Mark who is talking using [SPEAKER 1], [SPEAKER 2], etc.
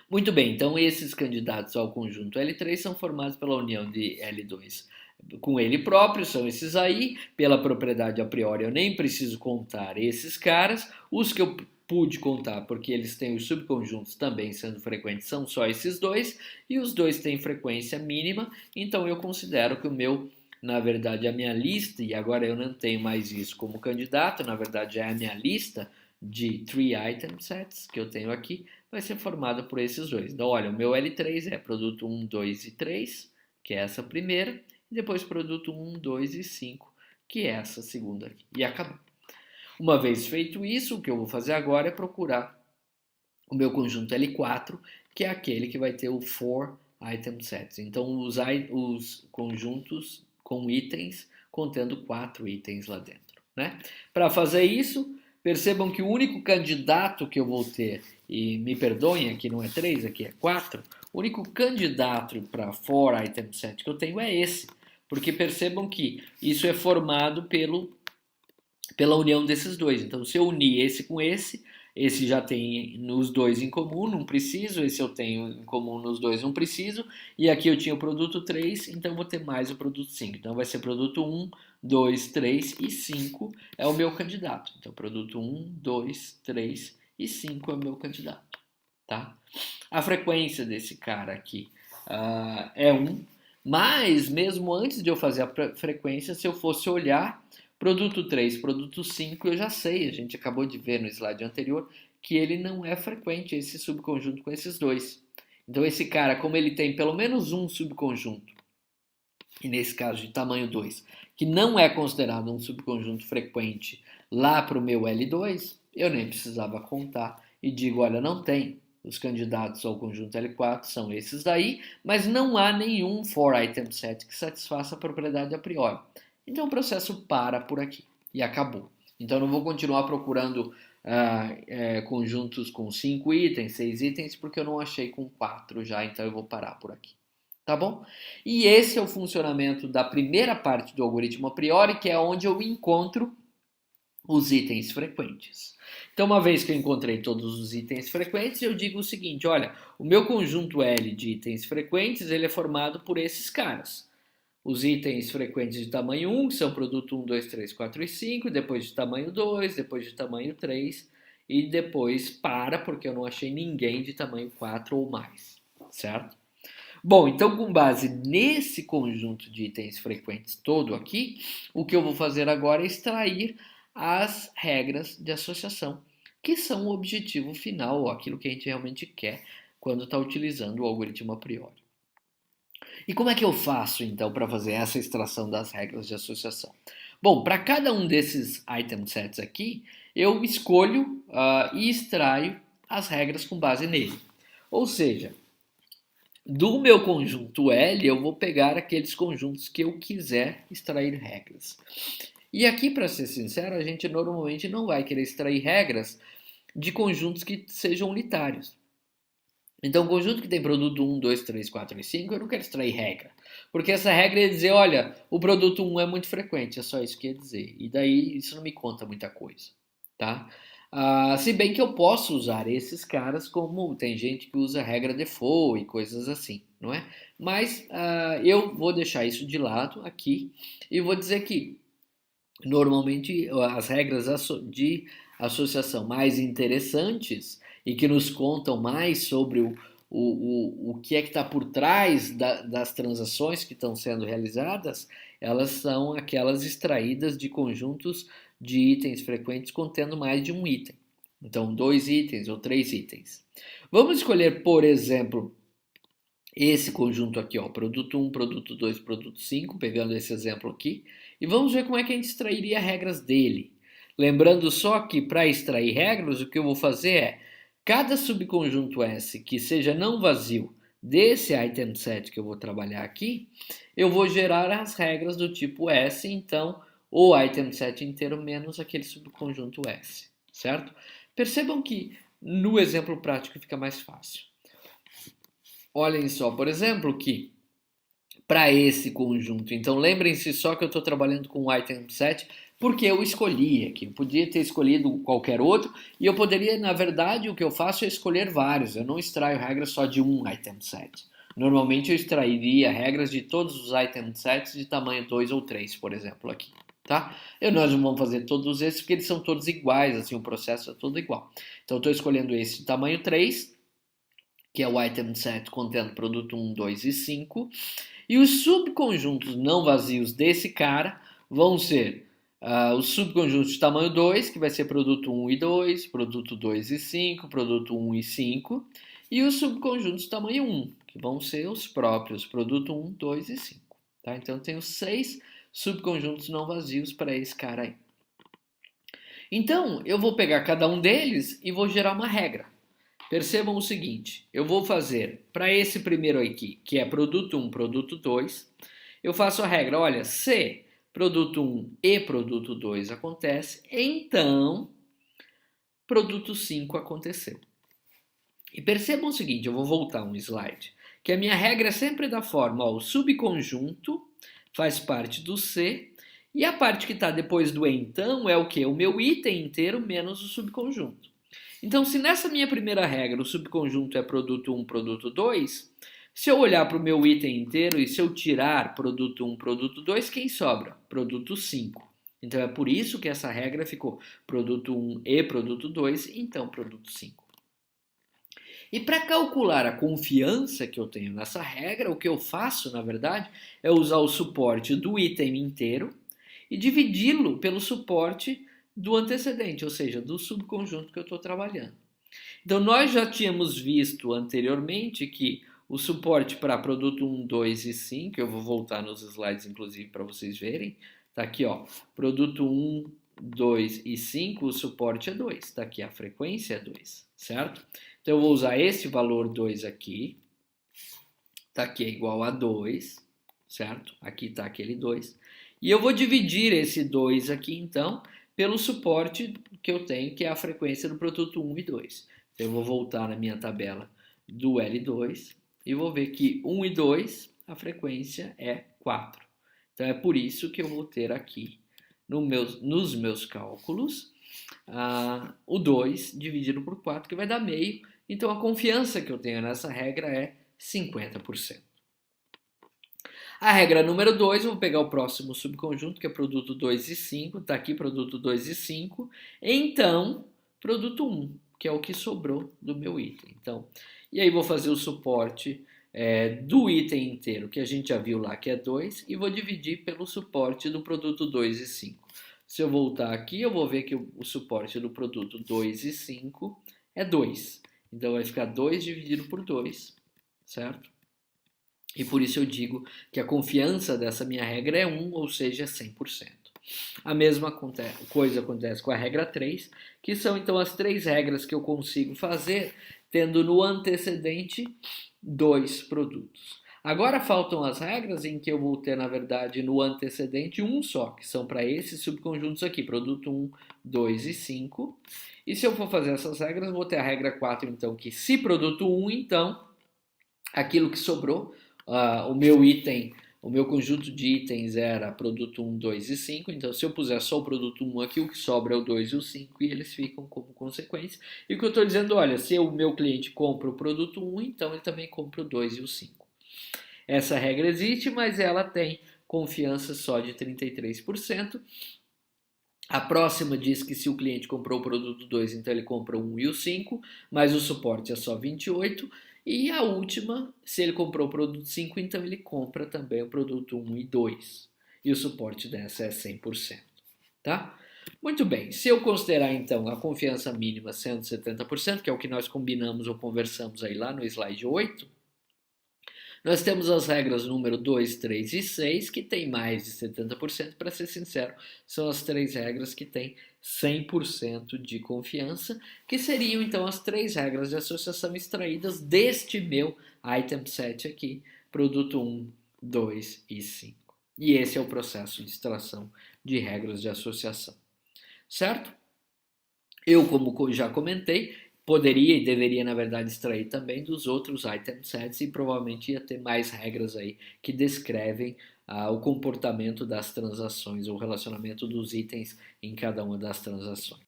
[SPEAKER 1] Muito bem, então esses candidatos ao conjunto L3 são formados pela união de L2 com ele próprio, são esses aí. Pela propriedade a priori eu nem preciso contar esses caras. Os que eu pude contar, porque eles têm os subconjuntos também sendo frequentes, são só esses dois, e os dois têm frequência mínima, então eu considero que o meu, na verdade, a minha lista, e agora eu não tenho mais isso como candidato, na verdade é a minha lista de 3 item sets que eu tenho aqui, vai ser formada por esses dois. Então, olha, o meu L3 é produto 1, 2 e 3, que é essa primeira, e depois produto 1, 2 e 5, que é essa segunda aqui. E acabou. Uma vez feito isso, o que eu vou fazer agora é procurar o meu conjunto L4, que é aquele que vai ter o 4 item sets. Então, os conjuntos com itens contendo 4 itens lá dentro, né? Para fazer isso, percebam que o único candidato que eu vou ter, e me perdoem, aqui não é 3, aqui é 4, o único candidato para 4 item set que eu tenho é esse, porque percebam que isso é formado pela união desses dois. Então, se eu unir esse com esse já tem nos dois em comum, não preciso, esse eu tenho em comum nos dois, não preciso, e aqui eu tinha o produto 3, então vou ter mais o produto 5. Então vai ser produto 1, 2, 3 e 5 é o meu candidato. Então produto 1, 2, 3 e 5 é o meu candidato, tá? A frequência desse cara aqui é 1, mas mesmo antes de eu fazer a frequência, se eu fosse olhar produto 3, produto 5, eu já sei, a gente acabou de ver no slide anterior, que ele não é frequente, esse subconjunto com esses dois. Então esse cara, como ele tem pelo menos um subconjunto, e nesse caso de tamanho 2, que não é considerado um subconjunto frequente lá para o meu L2, eu nem precisava contar e digo, olha, não tem. Os candidatos ao conjunto L4 são esses daí, mas não há nenhum 4 item set que satisfaça a propriedade a priori. Então o processo para por aqui e acabou. Então eu não vou continuar procurando conjuntos com 5 itens, 6 itens, porque eu não achei com 4 já, então eu vou parar por aqui. Tá bom? E esse é o funcionamento da primeira parte do algoritmo a priori, que é onde eu encontro os itens frequentes. Então, uma vez que eu encontrei todos os itens frequentes, eu digo o seguinte, olha, o meu conjunto L de itens frequentes, ele é formado por esses caras. Os itens frequentes de tamanho 1, que são produto 1, 2, 3, 4 e 5, depois de tamanho 2, depois de tamanho 3, e depois para, porque eu não achei ninguém de tamanho 4 ou mais, certo? Bom, então com base nesse conjunto de itens frequentes todo aqui, o que eu vou fazer agora é extrair as regras de associação, que são o objetivo final, ou aquilo que a gente realmente quer quando está utilizando o algoritmo a priori. E como é que eu faço então para fazer essa extração das regras de associação? Bom, para cada um desses item sets aqui, eu escolho e extraio as regras com base nele. Ou seja, do meu conjunto L, eu vou pegar aqueles conjuntos que eu quiser extrair regras. E aqui, para ser sincero, a gente normalmente não vai querer extrair regras de conjuntos que sejam unitários. Então, o conjunto que tem produto 1, 2, 3, 4 e 5, eu não quero extrair regra. Porque essa regra ia dizer, olha, o produto 1 é muito frequente, é só isso que ia dizer. E daí isso não me conta muita coisa, tá? Se bem que eu posso usar esses caras como tem gente que usa regra default e coisas assim, não é? Mas eu vou deixar isso de lado aqui e vou dizer que normalmente as regras de associação mais interessantes e que nos contam mais sobre o que é que está por trás das transações que estão sendo realizadas, elas são aquelas extraídas de conjuntos de itens frequentes contendo mais de um item. Então, 2 itens ou 3 itens. Vamos escolher, por exemplo, esse conjunto aqui, ó, produto 1, produto 2, produto 5, pegando esse exemplo aqui, e vamos ver como é que a gente extrairia regras dele. Lembrando só que para extrair regras, o que eu vou fazer é, cada subconjunto S que seja não vazio desse item set que eu vou trabalhar aqui, eu vou gerar as regras do tipo S, então o item set inteiro menos aquele subconjunto S, certo? Percebam que no exemplo prático fica mais fácil. Olhem só, por exemplo, que para esse conjunto, então lembrem-se só que eu estou trabalhando com o item set porque eu escolhi aqui. Eu podia ter escolhido qualquer outro, e eu poderia, na verdade, o que eu faço é escolher vários. Eu não extraio regras só de um item set. Normalmente eu extrairia regras de todos os item sets de tamanho 2 ou 3, por exemplo, aqui. Tá? Nós não vamos fazer todos esses porque eles são todos iguais, assim, o processo é todo igual. Então eu estou escolhendo esse de tamanho 3, que é o item set contendo produto 1, 2 e 5. E os subconjuntos não vazios desse cara vão ser os subconjuntos de tamanho 2, que vai ser produto 1 e 2, produto 2 e 5, produto 1 e 5, e os subconjuntos de tamanho 1, que vão ser os próprios, produto 1, 2 e 5. Tá? Então eu tenho 6 subconjuntos não vazios para esse cara aí. Então eu vou pegar cada um deles e vou gerar uma regra. Percebam o seguinte, eu vou fazer para esse primeiro aqui, que é produto 1, produto 2, eu faço a regra, olha, se produto 1 e produto 2 acontece, então produto 5 aconteceu. E percebam o seguinte, eu vou voltar um slide, que a minha regra é sempre da forma, ó, o subconjunto faz parte do C, e a parte que está depois do então é o quê? O meu item inteiro menos o subconjunto. Então, se nessa minha primeira regra o subconjunto é produto 1, produto 2, se eu olhar para o meu item inteiro e se eu tirar produto 1, produto 2, quem sobra? Produto 5. Então, é por isso que essa regra ficou produto 1 e produto 2, então produto 5. E para calcular a confiança que eu tenho nessa regra, o que eu faço, na verdade, é usar o suporte do item inteiro e dividi-lo pelo suporte do antecedente, ou seja, do subconjunto que eu estou trabalhando. Então, nós já tínhamos visto anteriormente que o suporte para produto 1, 2 e 5, eu vou voltar nos slides, inclusive, para vocês verem, está aqui, ó, produto 1, 2 e 5, o suporte é 2, está aqui, a frequência é 2, certo? Então, eu vou usar esse valor 2 aqui, está aqui é igual a 2, certo? Aqui está aquele 2. E eu vou dividir esse 2 aqui, então, pelo suporte que eu tenho, que é a frequência do produto 1 e 2. Então, eu vou voltar na minha tabela do L2 e vou ver que 1 e 2, a frequência é 4. Então, é por isso que eu vou ter aqui nos meus cálculos o 2 dividido por 4, que vai dar meio. Então, a confiança que eu tenho nessa regra é 50%. A regra número 2, eu vou pegar o próximo subconjunto, que é produto 2 e 5. Está aqui produto 2 e 5. Então, produto 1, que é o que sobrou do meu item. Então, e aí vou fazer o suporte do item inteiro, que a gente já viu lá, que é 2, e vou dividir pelo suporte do produto 2 e 5. Se eu voltar aqui, eu vou ver que o suporte do produto 2 e 5 é 2. Então, vai ficar 2 dividido por 2, certo? E por isso eu digo que a confiança dessa minha regra é 1, ou seja, 100%. A mesma coisa acontece com a regra 3, que são então as 3 regras que eu consigo fazer tendo no antecedente 2 produtos. Agora faltam as regras em que eu vou ter, na verdade, no antecedente um só, que são para esses subconjuntos aqui, produto 1, 2 e 5. E se eu for fazer essas regras, vou ter a regra 4, então, que se produto 1, então, aquilo que sobrou, o meu conjunto de itens era produto 1, 2 e 5, então se eu puser só o produto 1 aqui, o que sobra é o 2 e o 5 e eles ficam como consequência. E o que eu estou dizendo, olha, se o meu cliente compra o produto 1, então ele também compra o 2 e o 5. Essa regra existe, mas ela tem confiança só de 33%. A próxima diz que se o cliente comprou o produto 2, então ele compra o 1 e o 5, mas o suporte é só 28%. E a última, se ele comprou o produto 5, então ele compra também o produto 1 e 2. E o suporte dessa é 100%. Tá? Muito bem, se eu considerar então a confiança mínima sendo 70%, que é o que nós combinamos ou conversamos aí lá no slide 8, nós temos as regras número 2, 3 e 6, que tem mais de 70%, para ser sincero, são as 3 regras que têm 100% de confiança, que seriam então as 3 regras de associação extraídas deste meu item set aqui, produto 1, 2 e 5. E esse é o processo de extração de regras de associação. Certo? Eu, como já comentei, poderia e deveria, na verdade, extrair também dos outros item sets e provavelmente ia ter mais regras aí que descrevem o comportamento das transações, o relacionamento dos itens em cada uma das transações.